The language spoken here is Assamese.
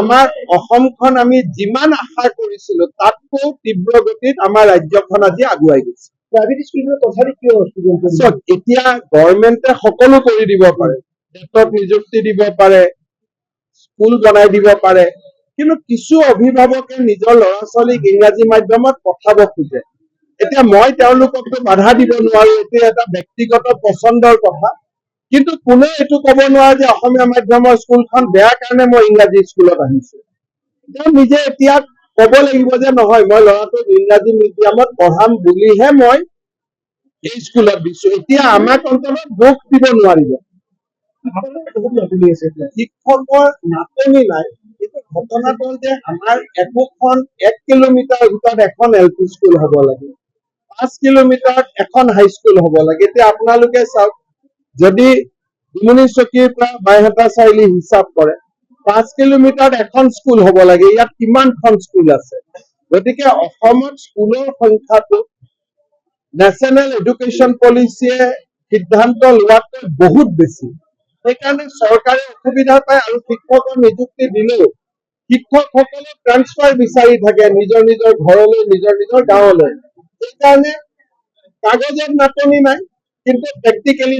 আমাৰ অসমখন আমি যিমান আশা কৰিছিলো তাতকৈ তীব্ৰ গতিত আমাৰ ৰাজ্যখন আজি আগুৱাই গৈছে। প্ৰাইভেট স্কুলবোৰৰ তথাপি কিয় ষ্টুডেণ্ট এতিয়া গভৰ্ণমেণ্টে সকলো কৰি দিব পাৰে, টেটত নিযুক্তি দিব পাৰে, স্কুল বনাই দিব পাৰে, কিন্তু কিছু অভিভাৱকে নিজৰ ল'ৰা ছোৱালীক ইংৰাজী মাধ্যমত পঠাব খোজে। এতিয়া মই তেওঁলোককতো বাধা দিব নোৱাৰো, এতিয়া এটা ব্যক্তিগত পচন্দৰ কথা, কিন্তু কোনেও এইটো ক'ব নোৱাৰে যে অসমীয়া মাধ্যমৰ স্কুলখন বেয়া কাৰণে মই ইংৰাজী স্কুলত আহিছো। তেওঁ নিজে এতিয়া ক'ব লাগিব যে নহয়, মই ল'ৰাটোক ইংৰাজী মিডিয়ামত পঢ়াম বুলিহে মই এই স্কুলত দিছো। এতিয়া আমাক অন্ততঃ দুখ দিব নোৱাৰিব। শিক্ষকৰ নাটনি নাই, কিন্তু ঘটনাটো হ'ল যে আমাৰ একোখন 1 কিলোমিটাৰ ভিতৰত এখন LP স্কুল হ'ব লাগে, 5 কিলোমিটাৰত এখন হাইস্কুল হ'ব লাগে। এতিয়া আপোনালোকে চাওক, যদি দুমনি চকীৰ পৰা বাইহাটা চাৰিআলি হিচাপ কৰে 5 কিলোমিটাৰত এখন স্কুল হ'ব লাগে, ইয়াত কিমানখন স্কুল আছে? গতিকে অসমত স্কুলৰ সংখ্যাটো নেশ্যনেল এডুকেশ্যন পলিচিয়ে সিদ্ধান্ত লোৱাতকৈ বহুত বেছি। সেইকাৰণে চৰকাৰে অসুবিধা পায় আৰু শিক্ষকৰ নিযুক্তি দিলেও শিক্ষকসকলে ট্ৰান্সফাৰ বিচাৰি থাকে নিজৰ নিজৰ ঘৰলৈ, নিজৰ নিজৰ গাঁৱলৈ। সেইকাৰণে কাগজত নাটনি নাই, কিন্তু প্ৰেক্টিকেলি